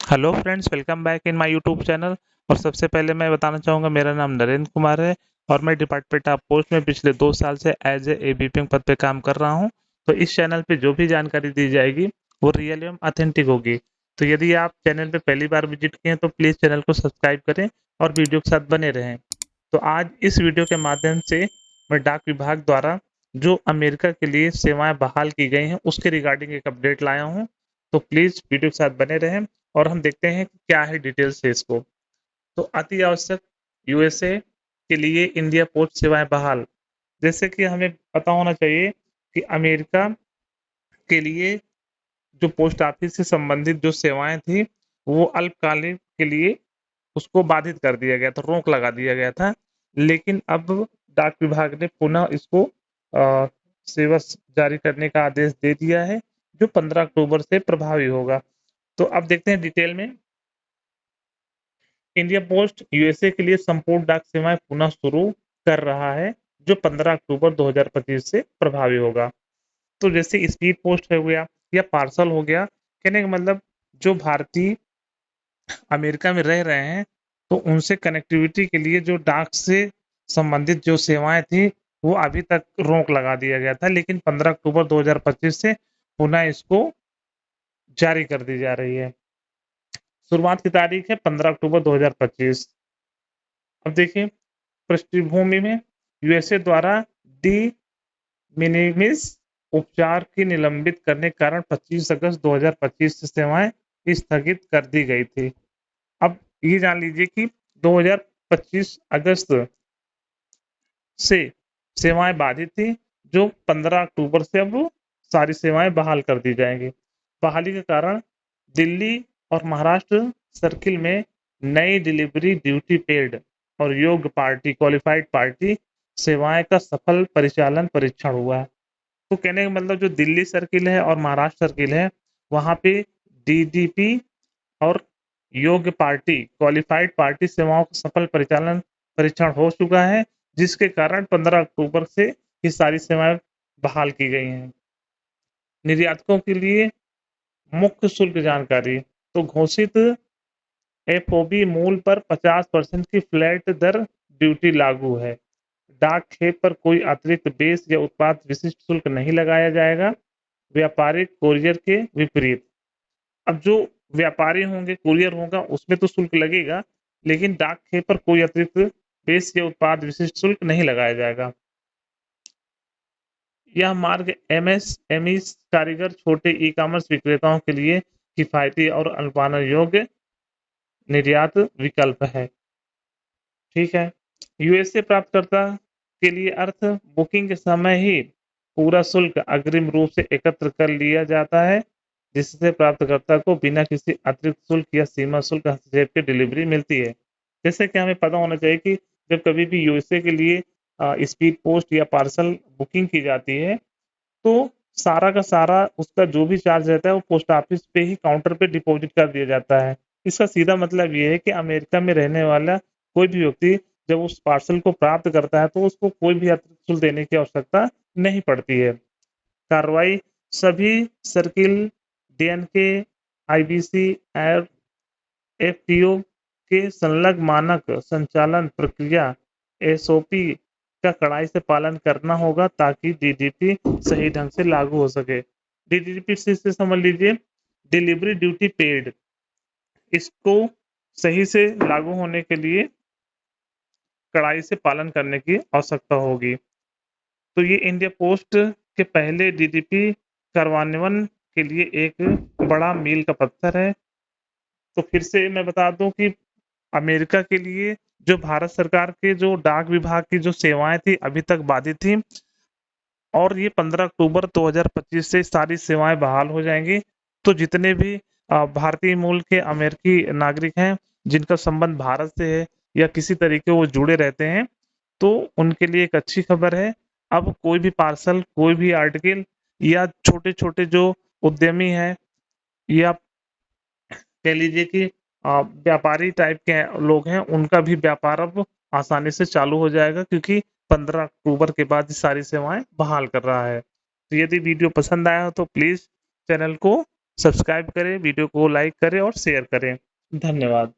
Hello friends, welcome back in my YouTube channel. और सबसे पहले मैं बताना चाहूँगा, मेरा नाम नरेंद्र कुमार है और मैं डिपार्टमेंट ऑफ पोस्ट में पिछले 2 साल से एज ए बीपीएम पद पे काम कर रहा हूँ। तो इस चैनल पे जो भी जानकारी दी जाएगी वो रियल एवं ऑथेंटिक होगी। तो यदि आप चैनल पे पहली बार विजिट किए हैं तो प्लीज़ चैनल को सब्सक्राइब करें और वीडियो के साथ बने रहें। तो आज इस वीडियो के माध्यम से मैं डाक विभाग द्वारा जो अमेरिका के लिए सेवाएं बहाल की गई हैं उसके रिगार्डिंग एक अपडेट लाया हूँ। तो प्लीज़ वीडियो के साथ बने रहें और हम देखते हैं कि क्या है डिटेल से इसको। तो अति आवश्यक यूएसए के लिए इंडिया पोस्ट सेवाएं बहाल। जैसे कि हमें पता होना चाहिए कि अमेरिका के लिए जो पोस्ट ऑफिस से संबंधित जो सेवाएं थी वो अल्पकालिक के लिए उसको बाधित कर दिया गया था, रोक लगा दिया गया था। लेकिन अब डाक विभाग ने पुनः इसको सेवा जारी करने का आदेश दे दिया है, जो 15 अक्टूबर से प्रभावी होगा। तो अब देखते हैं डिटेल में। इंडिया पोस्ट यूएसए के लिए संपूर्ण डाक सेवाएं पुनः शुरू कर रहा है, जो 15 अक्टूबर 2025 से प्रभावी होगा। तो जैसे स्पीड पोस्ट हो गया या पार्सल हो गया, कहने का मतलब जो भारतीय अमेरिका में रह रहे हैं तो उनसे कनेक्टिविटी के लिए जो डाक से संबंधित जो सेवाएं थी वो अभी तक रोक लगा दिया गया था, लेकिन 15 अक्टूबर 2025 से पुनः इसको जारी कर दी जा रही है। शुरुआत की तारीख है 15 अक्टूबर 2025। अब देखिए, पृष्ठभूमि में यूएसए द्वारा डी मिनिमिस उपचार की निलंबित करने के कारण 25 अगस्त 2025 से सेवाएं स्थगित कर दी गई थी। अब ये जान लीजिए कि 2025 अगस्त से सेवाएं बाधित थी, जो 15 अक्टूबर से अब सारी सेवाएं बहाल कर दी जाएंगी। बहाली के कारण दिल्ली और महाराष्ट्र सर्किल में नई डिलीवरी ड्यूटी पेड और योग्य पार्टी क्वालिफाइड पार्टी सेवाएं का सफल परिचालन परीक्षण हुआ है। तो कहने का मतलब जो दिल्ली सर्किल है और महाराष्ट्र सर्किल है वहां पे डीडीपी और योग्य पार्टी क्वालिफाइड पार्टी सेवाओं का सफल परिचालन परीक्षण हो चुका है, जिसके कारण 15 अक्टूबर से ये सारी सेवाएं बहाल की गई हैं। निर्यातकों के लिए मुख्य शुल्क जानकारी। तो घोषित एफओबी मूल पर 50% की फ्लैट दर ड्यूटी लागू है। डाक खेप पर कोई अतिरिक्त बेस या उत्पाद विशिष्ट शुल्क नहीं लगाया जाएगा, व्यापारिक कोरियर के विपरीत। अब जो व्यापारी होंगे, कुरियर होगा, उसमें तो शुल्क लगेगा, लेकिन डाक खेप पर कोई अतिरिक्त बेस या उत्पाद विशिष्ट शुल्क नहीं लगाया जाएगा। यह मार्ग एमएसएमई कारीगर छोटे ई कॉमर्स विक्रेताओं के लिए किफायती और अनुपालन योग्य निर्यात विकल्प है। ठीक है। यूएसए प्राप्तकर्ता के लिए अर्थ बुकिंग के समय ही पूरा शुल्क अग्रिम रूप से एकत्र कर लिया जाता है, जिससे प्राप्तकर्ता को बिना किसी अतिरिक्त शुल्क या सीमा शुल्क हस्तक्षेप की डिलीवरी मिलती है। जैसे कि हमें पता होना चाहिए कि जब कभी भी यूएसए के लिए स्पीड पोस्ट या पार्सल बुकिंग की जाती है तो सारा का सारा उसका जो भी चार्ज रहता है वो पोस्ट ऑफिस पे ही काउंटर पे डिपॉजिट कर दिया जाता है। इसका सीधा मतलब ये है कि अमेरिका में रहने वाला कोई भी व्यक्ति जब उस पार्सल को प्राप्त करता है तो उसको कोई भी अतिरिक्त शुल्क देने की आवश्यकता नहीं पड़ती है। कार्रवाई सभी सर्किल, डीएनके, आईबीसी, एफटीओ के संलग्न मानक संचालन प्रक्रिया एसओपी का कड़ाई से पालन करना होगा ताकि डीडीपी सही ढंग से लागू हो सके। डीडीपी से समझ लीजिए डिलीवरी ड्यूटी पेड। इसको सही से लागू होने के लिए कड़ाई से पालन करने की आवश्यकता होगी। तो ये इंडिया पोस्ट के पहले डीडीपी कार्यान्वयन के लिए एक बड़ा मील का पत्थर है। तो फिर से मैं बता दूं कि अमेरिका के लिए जो भारत सरकार के जो डाक विभाग की जो सेवाएं थी अभी तक बाधित थी, और ये 15 अक्टूबर 2025 से सारी सेवाएं बहाल हो जाएंगी। तो जितने भी भारतीय मूल के अमेरिकी नागरिक हैं जिनका संबंध भारत से है या किसी तरीके वो जुड़े रहते हैं, तो उनके लिए एक अच्छी खबर है। अब कोई भी पार्सल, कोई भी आर्टिकल या छोटे छोटे जो उद्यमी हैं या कह लीजिए कि व्यापारी टाइप के लोग हैं, उनका भी व्यापार अब आसानी से चालू हो जाएगा, क्योंकि 15 अक्टूबर के बाद ये सारी सेवाएं बहाल कर रहा है। तो यदि वीडियो पसंद आया हो तो प्लीज चैनल को सब्सक्राइब करें, वीडियो को लाइक करें और शेयर करें। धन्यवाद।